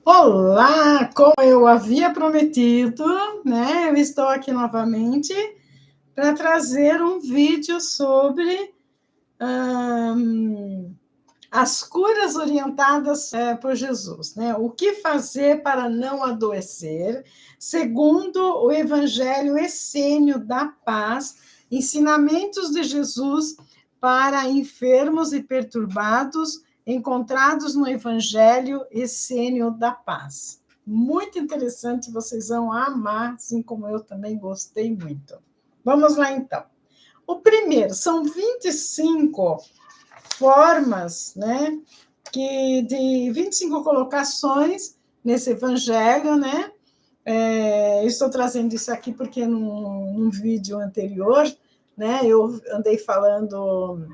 Olá, como eu havia prometido, né? Eu estou aqui novamente para trazer um vídeo sobre as curas orientadas por Jesus, né? O que fazer para não adoecer, segundo o Evangelho Essênio da Paz, ensinamentos de Jesus para enfermos e perturbados, encontrados no Evangelho Essênio da Paz. Muito interessante, vocês vão amar, assim como eu também gostei muito. Vamos lá, então. O primeiro, são 25 formas, né, de 25 colocações nesse evangelho, né? Estou trazendo isso aqui porque num vídeo anterior, né, eu andei falando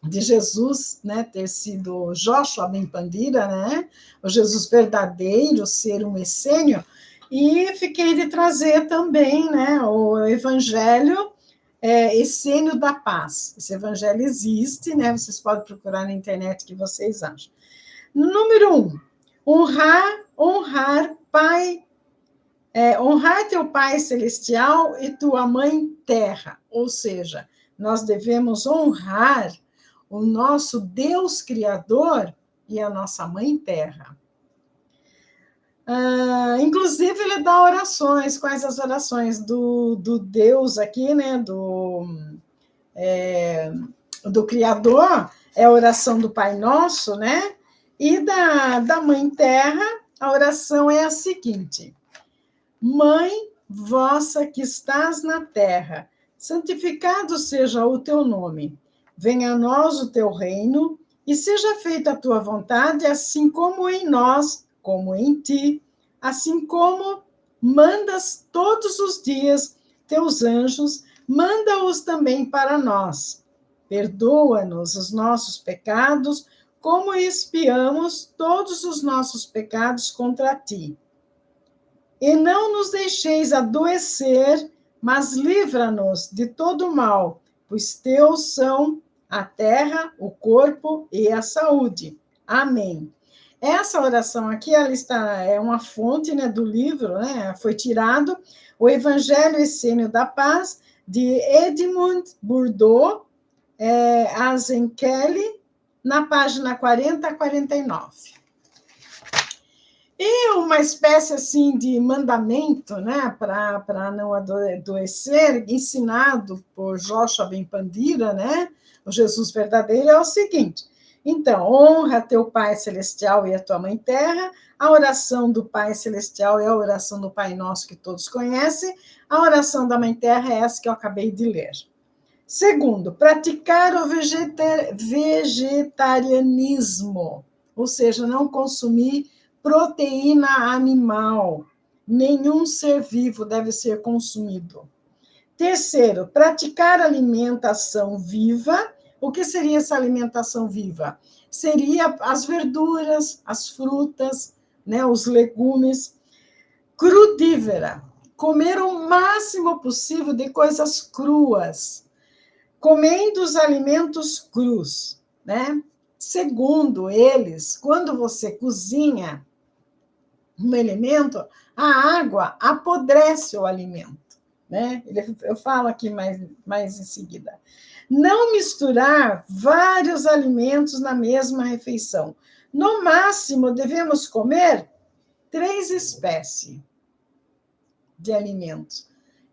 de Jesus, né, ter sido Joshua Ben Pandira, né, o Jesus verdadeiro, ser um essênio, e fiquei de trazer também, né, o evangelho Essênio da Paz. Esse evangelho existe, né? Vocês podem procurar na internet que vocês acham. Número honrar pai, honrar teu pai celestial e tua mãe terra. Ou seja, nós devemos honrar o nosso Deus Criador e a nossa mãe terra. Inclusive, ele dá orações. Quais as orações do Deus aqui, né? Do Criador, é a oração do Pai Nosso, né? E da Mãe Terra, a oração é a seguinte: Mãe vossa que estás na terra, santificado seja o teu nome. Venha a nós o teu reino, e seja feita a tua vontade, assim como em nós, como em ti, assim como mandas todos os dias teus anjos, manda-os também para nós. Perdoa-nos os nossos pecados, como expiamos todos os nossos pecados contra ti. E não nos deixeis adoecer, mas livra-nos de todo mal, pois teus são a terra, o corpo e a saúde. Amém. Essa oração aqui, ela é uma fonte, né, do livro, né, foi tirado o Evangelho Essênio da Paz, de Edmund Burdeau, Azenkeli, na página 40 a 49. E uma espécie assim de mandamento, né, para não adoecer, ensinado por Joshua Ben Pandira, né, o Jesus verdadeiro, é o seguinte: então, honra teu Pai Celestial e a tua Mãe Terra. A oração do Pai Celestial é a oração do Pai Nosso que todos conhecem. A oração da Mãe Terra é essa que eu acabei de ler. Segundo, praticar o vegetarianismo, ou seja, não consumir proteína animal. Nenhum ser vivo deve ser consumido. Terceiro, praticar alimentação viva. O que seria essa alimentação viva? Seria as verduras, as frutas, né, os legumes. Crudívera, comer o máximo possível de coisas cruas, comendo os alimentos crus, né? Segundo eles, quando você cozinha um alimento, a água apodrece o alimento, né? Eu falo aqui mais em seguida. Não misturar vários alimentos na mesma refeição. No máximo, devemos comer 3 espécies de alimentos.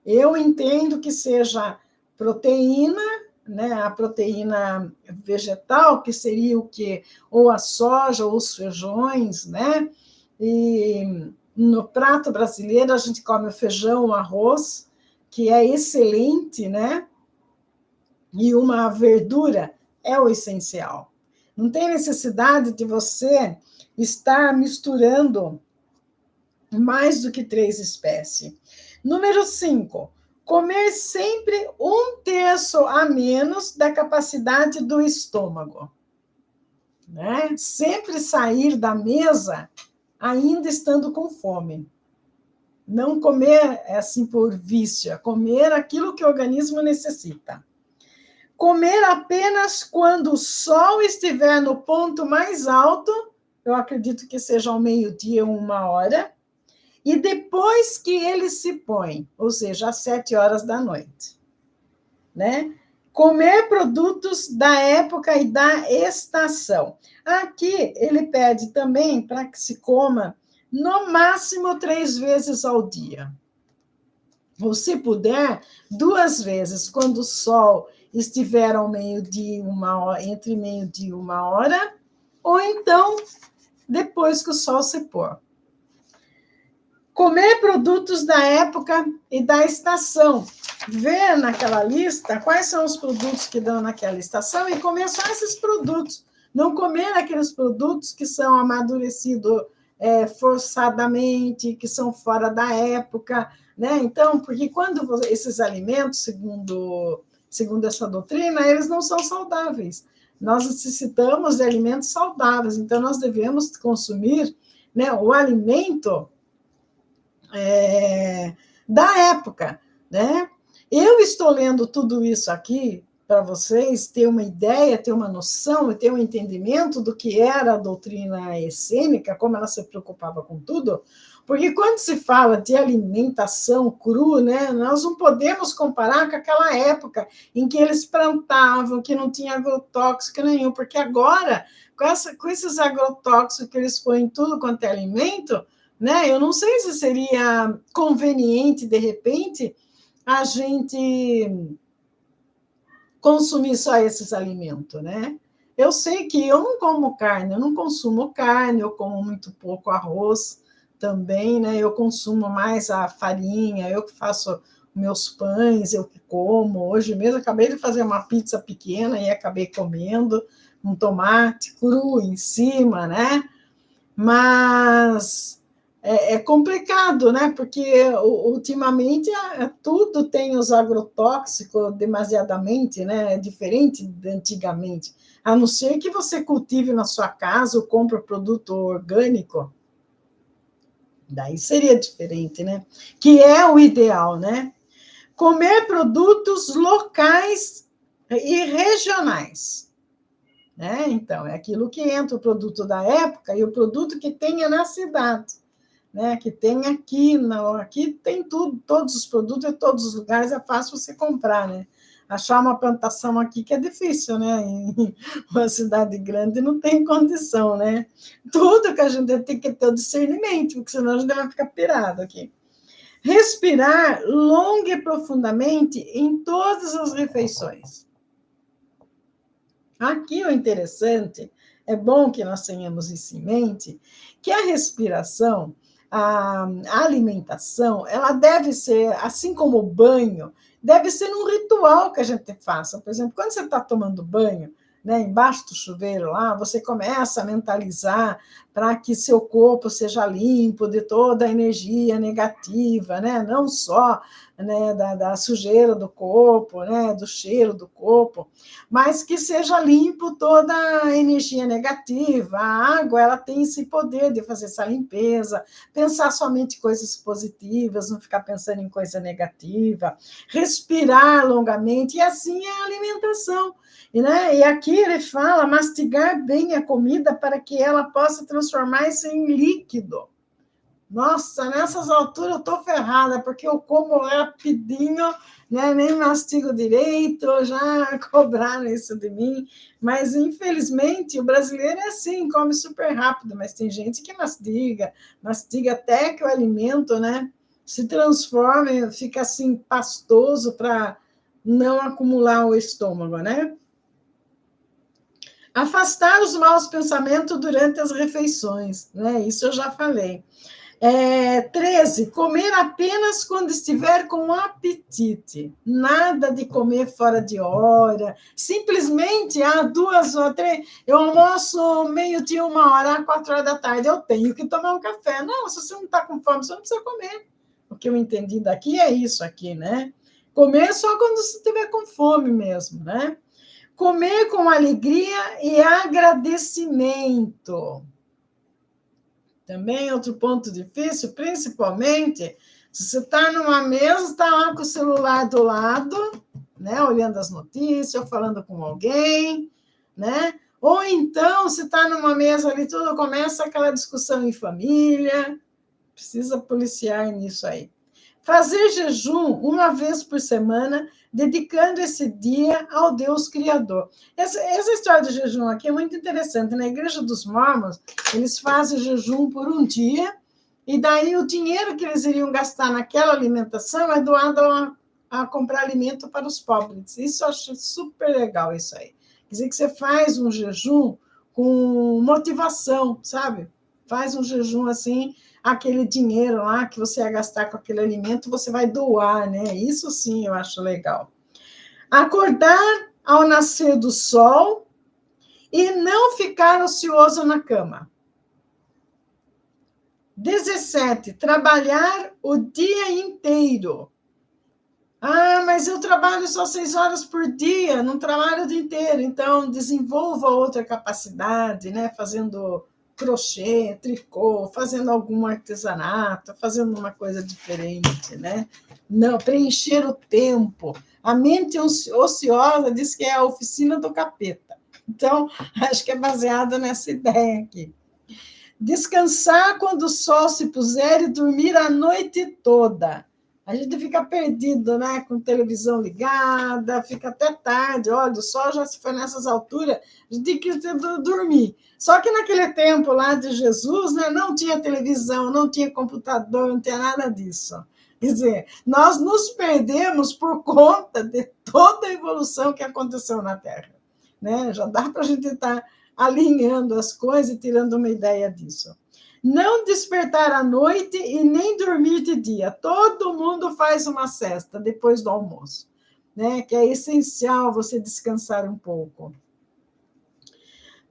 Eu entendo que seja proteína, né? A proteína vegetal, que seria o quê? Ou a soja, ou os feijões, né? E no prato brasileiro a gente come o feijão, o arroz, que é excelente, né? E uma verdura é o essencial. Não tem necessidade de você estar misturando mais do que 3 espécies. Número 5, comer sempre 1/3 a menos da capacidade do estômago. Né? Sempre sair da mesa ainda estando com fome. Não comer assim por vício, comer aquilo que o organismo necessita. Comer apenas quando o sol estiver no ponto mais alto eu acredito que seja ao meio-dia, 1 hora, e depois que ele se põe, ou seja, às 7 horas da noite, né? Comer produtos da época e da estação. Aqui ele pede também para que se coma no máximo 3 vezes ao dia. Ou, se puder, 2 vezes, quando o sol estiver ao meio-dia, 1 hora, entre meio-dia e 1 hora, ou então depois que o sol se pôr. Comer produtos da época e da estação. Ver naquela lista quais são os produtos que dão naquela estação e comer só esses produtos. Não comer aqueles produtos que são amadurecidos forçadamente, que são fora da época, né? Então, porque quando esses alimentos, segundo essa doutrina, eles não são saudáveis. Nós necessitamos de alimentos saudáveis, então nós devemos consumir, né, o alimento da época, né? Eu estou lendo tudo isso aqui para vocês ter uma ideia, ter uma noção e ter um entendimento do que era a doutrina essênica, como ela se preocupava com tudo, porque quando se fala de alimentação cru, né, nós não podemos comparar com aquela época em que eles plantavam, que não tinha agrotóxico nenhum, porque agora, com esses agrotóxicos que eles põem em tudo quanto é alimento, né, eu não sei se seria conveniente, de repente, a gente consumir só esses alimentos, né? Eu sei que eu não como carne, eu não consumo carne, eu como muito pouco arroz também, né? Eu consumo mais a farinha, eu que faço meus pães, eu que como. Hoje mesmo acabei de fazer uma pizza pequena e acabei comendo um tomate cru em cima, né? Mas é complicado, né? Porque ultimamente tudo tem os agrotóxicos demasiadamente, né? É diferente de antigamente. A não ser que você cultive na sua casa ou compre produto orgânico, daí seria diferente, né? Que é o ideal, né? Comer produtos locais e regionais. Né? Então, é aquilo que entra o produto da época e o produto que tenha na cidade. Né, que tem aqui, não, aqui tem tudo, todos os produtos em todos os lugares, é fácil você comprar, né? Achar uma plantação aqui que é difícil, né? Em uma cidade grande não tem condição, né? Tudo que a gente tem que ter o discernimento, porque senão a gente vai ficar pirado aqui. Respirar longa e profundamente em todas as refeições. Aqui o interessante, é bom que nós tenhamos isso em mente, que a respiração, a alimentação, ela deve ser, assim como o banho, deve ser um ritual que a gente faça. Por exemplo, quando você está tomando banho, né, embaixo do chuveiro lá, você começa a mentalizar para que seu corpo seja limpo de toda a energia negativa, né, não só, né, da sujeira do corpo, né, do cheiro do corpo, mas que seja limpo toda a energia negativa. A água, ela tem esse poder de fazer essa limpeza, pensar somente coisas positivas, não ficar pensando em coisa negativa, respirar longamente, e assim é a alimentação. Né? E aqui ele fala mastigar bem a comida para que ela possa transformar-se em líquido. Nossa, nessas alturas eu estou ferrada, porque eu como rapidinho, né? Nem mastigo direito, já cobraram isso de mim. Mas, infelizmente, o brasileiro é assim, come super rápido, mas tem gente que mastiga até que o alimento, né, se transforme, fica assim pastoso para não acumular o estômago, né? Afastar os maus pensamentos durante as refeições, né? Isso eu já falei. 13, comer apenas quando estiver com apetite. Nada de comer fora de hora. Simplesmente, 2 ou 3, eu almoço meio-dia, 1 hora, 4 horas da tarde, eu tenho que tomar um café. Não, se você não está com fome, você não precisa comer. O que eu entendi daqui é isso aqui, né? Comer só quando você estiver com fome mesmo, né? Comer com alegria e agradecimento. Também outro ponto difícil, principalmente se você está numa mesa, está lá com o celular do lado, né, olhando as notícias, ou falando com alguém, né, Ou então, se está numa mesa ali, tudo começa aquela discussão em família, precisa policiar nisso aí. Fazer jejum uma vez por semana, dedicando esse dia ao Deus Criador. Essa história de jejum aqui é muito interessante. Na Igreja dos Mormons, eles fazem jejum por um dia, e daí o dinheiro que eles iriam gastar naquela alimentação é doado a comprar alimento para os pobres. Isso eu acho super legal, isso aí. Quer dizer que você faz um jejum com motivação, sabe? Faz um jejum assim, aquele dinheiro lá que você ia gastar com aquele alimento, você vai doar, né? Isso sim eu acho legal. Acordar ao nascer do sol e não ficar ocioso na cama. 17, trabalhar o dia inteiro. Ah, mas eu trabalho só 6 horas por dia, não trabalho o dia inteiro. Então, desenvolva outra capacidade, né? Fazendo crochê, tricô, fazendo algum artesanato, fazendo uma coisa diferente, né? Não, preencher o tempo. A mente ociosa diz que é a oficina do capeta. Então, acho que é baseada nessa ideia aqui. Descansar quando o sol se puser e dormir a noite toda. A gente fica perdido, né? Com televisão ligada, fica até tarde. Olha, o sol já se foi nessas alturas, a gente tem que dormir. Só que naquele tempo lá de Jesus, né, não tinha televisão, não tinha computador, não tinha nada disso. Quer dizer, nós nos perdemos por conta de toda a evolução que aconteceu na Terra. Né? Já dá para a gente estar alinhando as coisas e tirando uma ideia disso. Não despertar à noite e nem dormir de dia. Todo mundo faz uma cesta depois do almoço, né? Que é essencial você descansar um pouco.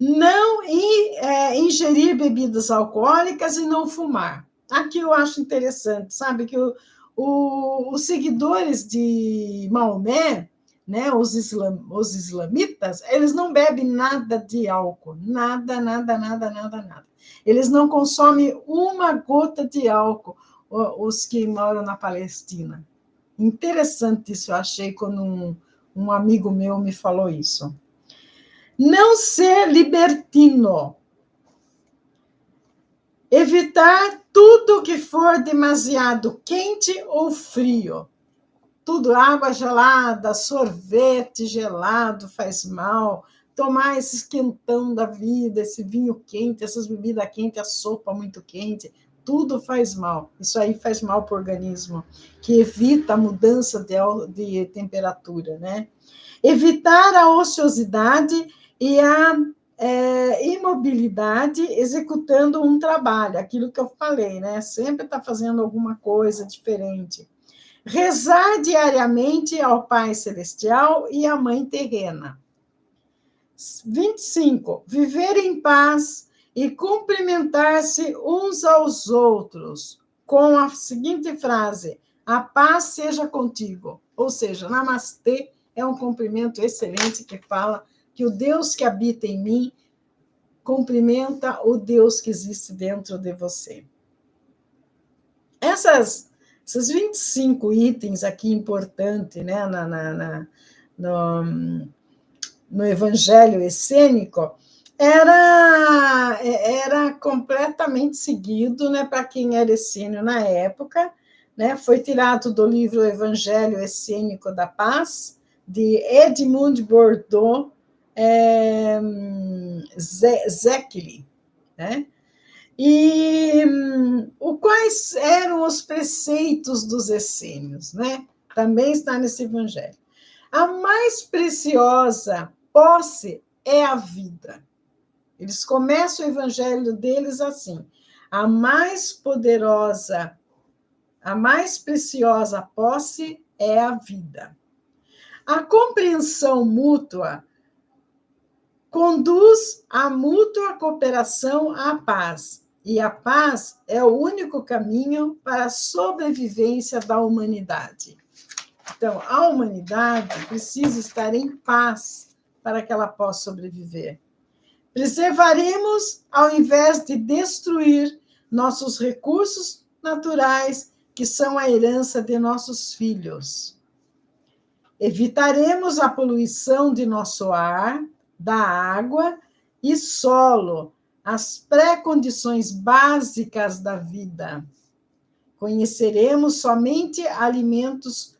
Não ingerir bebidas alcoólicas e não fumar. Aqui eu acho interessante, sabe, que os seguidores de Maomé, né, os islamitas, eles não bebem nada de álcool, nada, nada, nada, nada, nada. Eles não consomem uma gota de álcool, os que moram na Palestina. Interessante isso, eu achei quando um amigo meu me falou isso. Não ser libertino. Evitar tudo que for demasiado quente ou frio. Tudo, água gelada, sorvete gelado faz mal. Tomar esse esquentão da vida, esse vinho quente, essas bebidas quentes, a sopa muito quente, tudo faz mal. Isso aí faz mal para o organismo, que evita a mudança de temperatura, né? Evitar a ociosidade e a imobilidade executando um trabalho, aquilo que eu falei, né? Sempre está fazendo alguma coisa diferente. Rezar diariamente ao Pai Celestial e à Mãe Terrena. 25. Viver em paz e cumprimentar-se uns aos outros com a seguinte frase: a paz seja contigo. Ou seja, namastê é um cumprimento excelente que fala que o Deus que habita em mim cumprimenta o Deus que existe dentro de você. Esses 25 itens aqui importantes, né, no Evangelho Essênico, era completamente seguido, né, para quem era essênio na época, né, foi tirado do livro Evangelho Essênico da Paz, de Edmund Bordeaux Zecchini, né? E quais eram os preceitos dos essênios, né? Também está nesse evangelho. A mais preciosa posse é a vida. Eles começam o evangelho deles assim: a mais poderosa, a mais preciosa posse é a vida. A compreensão mútua conduz à mútua cooperação à paz. E a paz é o único caminho para a sobrevivência da humanidade. Então, a humanidade precisa estar em paz para que ela possa sobreviver. Preservaremos ao invés de destruir nossos recursos naturais, que são a herança de nossos filhos. Evitaremos a poluição de nosso ar, da água e solo, as pré-condições básicas da vida. Conheceremos somente alimentos...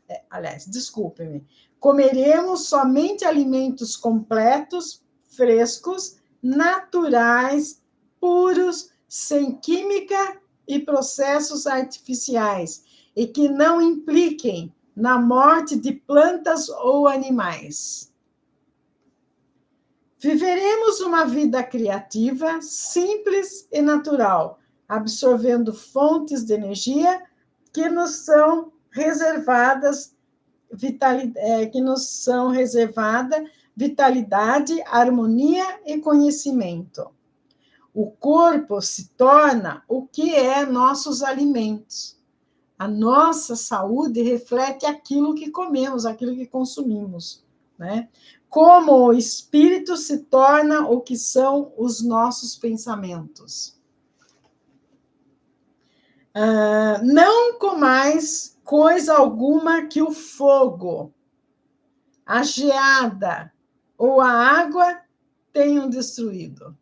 comeremos somente alimentos completos, frescos, naturais, puros, sem química e processos artificiais, e que não impliquem na morte de plantas ou animais. Viveremos uma vida criativa, simples e natural, absorvendo fontes de energia que nos são reservadas, vitalidade, harmonia e conhecimento. O corpo se torna o que é nossos alimentos. A nossa saúde reflete aquilo que comemos, aquilo que consumimos, né? Como o espírito se torna o que são os nossos pensamentos. Não comais coisa alguma que o fogo, a geada ou a água tenham destruído.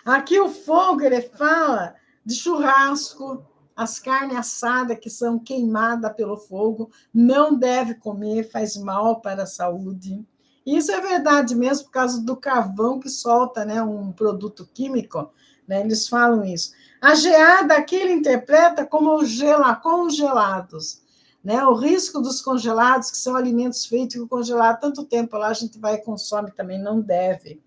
Aqui o fogo, ele fala de churrasco, as carnes assadas que são queimadas pelo fogo, não deve comer, faz mal para a saúde. Isso é verdade mesmo por causa do carvão que solta, né, um produto químico, né, eles falam isso. A geada aqui ele interpreta como congelados, né, o risco dos congelados, que são alimentos feitos com congelar tanto tempo lá, a gente vai e consome também, não deve.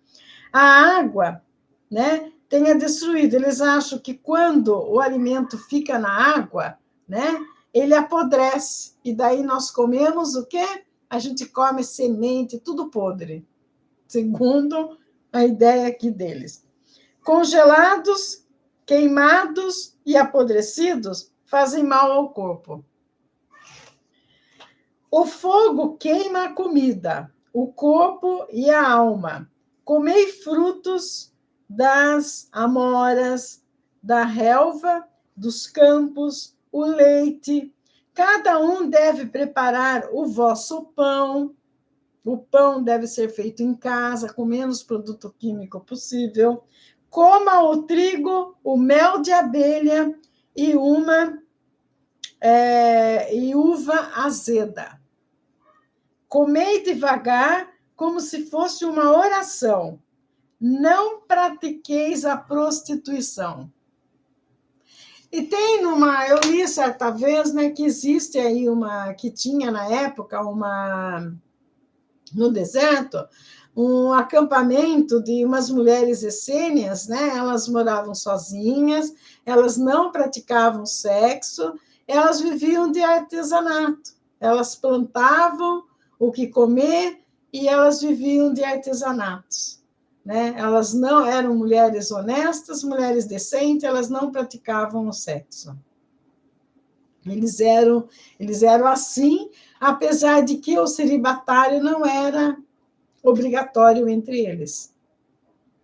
A água, né, tenha destruído. Eles acham que quando o alimento fica na água, né, ele apodrece. E daí nós comemos o quê? A gente come semente, tudo podre. Segundo a ideia aqui deles. Congelados, queimados e apodrecidos fazem mal ao corpo. O fogo queima a comida, o corpo e a alma. Comei frutos das amoras, da relva, dos campos, o leite. Cada um deve preparar o vosso pão. O pão deve ser feito em casa, com menos produto químico possível. Coma o trigo, o mel de abelha e uva azeda. Comei devagar, como se fosse uma oração. Não pratiqueis a prostituição. E tem eu li certa vez, né, que existe aí que tinha na época no deserto, um acampamento de umas mulheres essênias, né, elas moravam sozinhas, elas não praticavam sexo, elas viviam de artesanato, elas plantavam o que comer e elas viviam de artesanatos. Né? Elas não eram mulheres honestas, mulheres decentes, elas não praticavam o sexo. Eles eram assim, apesar de que o celibatário não era obrigatório entre eles.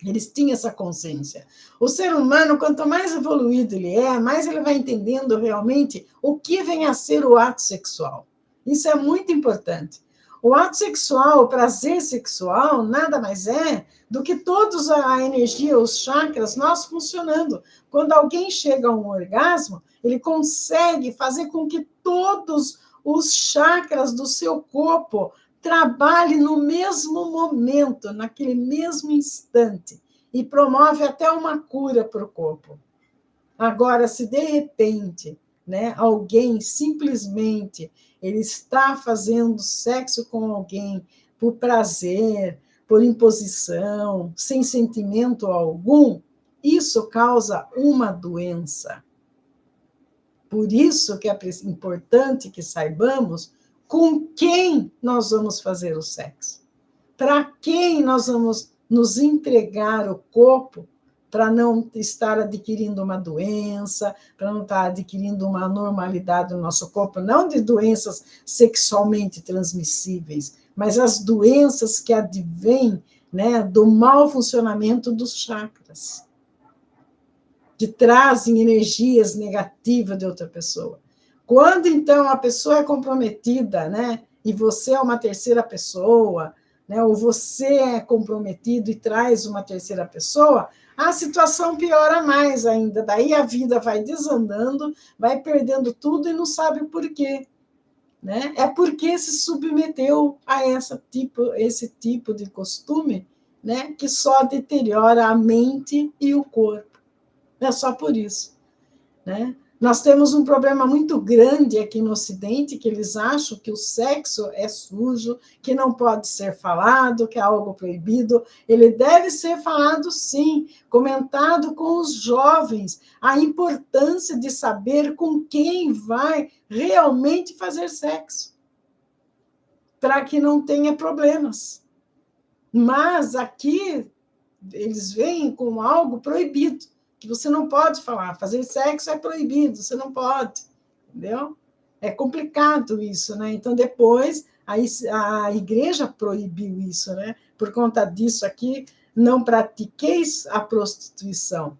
Eles tinham essa consciência. O ser humano, quanto mais evoluído ele é, mais ele vai entendendo realmente o que vem a ser o ato sexual. Isso é muito importante. O ato sexual, o prazer sexual, nada mais é do que toda a energia, os chakras, nós funcionando. Quando alguém chega a um orgasmo, ele consegue fazer com que todos os chakras do seu corpo trabalhem no mesmo momento, naquele mesmo instante, e promove até uma cura para o corpo. Agora, se de repente, né, alguém simplesmente ele está fazendo sexo com alguém por prazer, por imposição, sem sentimento algum, isso causa uma doença. Por isso que é importante que saibamos com quem nós vamos fazer o sexo. Para quem nós vamos nos entregar o corpo para não estar adquirindo uma doença, para não estar adquirindo uma anormalidade no nosso corpo, não de doenças sexualmente transmissíveis, mas as doenças que advêm, né, do mau funcionamento dos chakras, que trazem energias negativas de outra pessoa. Quando, então, a pessoa é comprometida, né, e você é uma terceira pessoa, né, ou você é comprometido e traz uma terceira pessoa, a situação piora mais ainda. Daí a vida vai desandando, vai perdendo tudo e não sabe o porquê. Né? É porque se submeteu a esse tipo de costume, né, que só deteriora a mente e o corpo. É só por isso. Né? Nós temos um problema muito grande aqui no Ocidente, que eles acham que o sexo é sujo, que não pode ser falado, que é algo proibido. Ele deve ser falado, sim, comentado com os jovens, a importância de saber com quem vai realmente fazer sexo, para que não tenha problemas. Mas aqui eles veem como algo proibido, que você não pode falar. Fazer sexo é proibido, você não pode, entendeu? É complicado isso, né? Então, depois, a igreja proibiu isso, né? Por conta disso aqui, não pratiqueis a prostituição.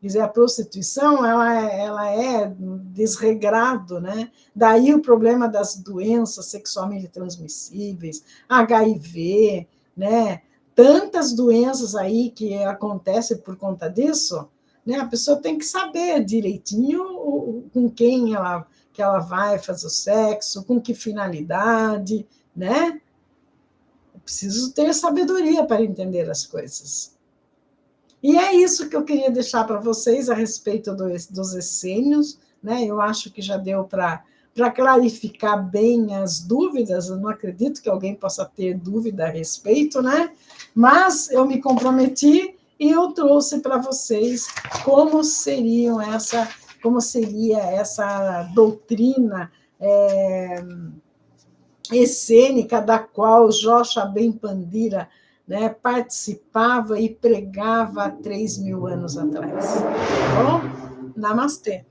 Quer dizer, a prostituição, ela é desregrado, né? Daí o problema das doenças sexualmente transmissíveis, HIV, né? Tantas doenças aí que acontecem por conta disso, né? A pessoa tem que saber direitinho com quem que ela vai fazer o sexo, com que finalidade, né? Eu preciso ter sabedoria para entender as coisas. E é isso que eu queria deixar para vocês a respeito dos essênios, né? Eu acho que já deu para clarificar bem as dúvidas. Eu não acredito que alguém possa ter dúvida a respeito, né? Mas eu me comprometi e eu trouxe para vocês como seria essa doutrina essênica da qual Joshua Ben Pandira, né, participava e pregava há 3.000 anos atrás. Bom, namastê.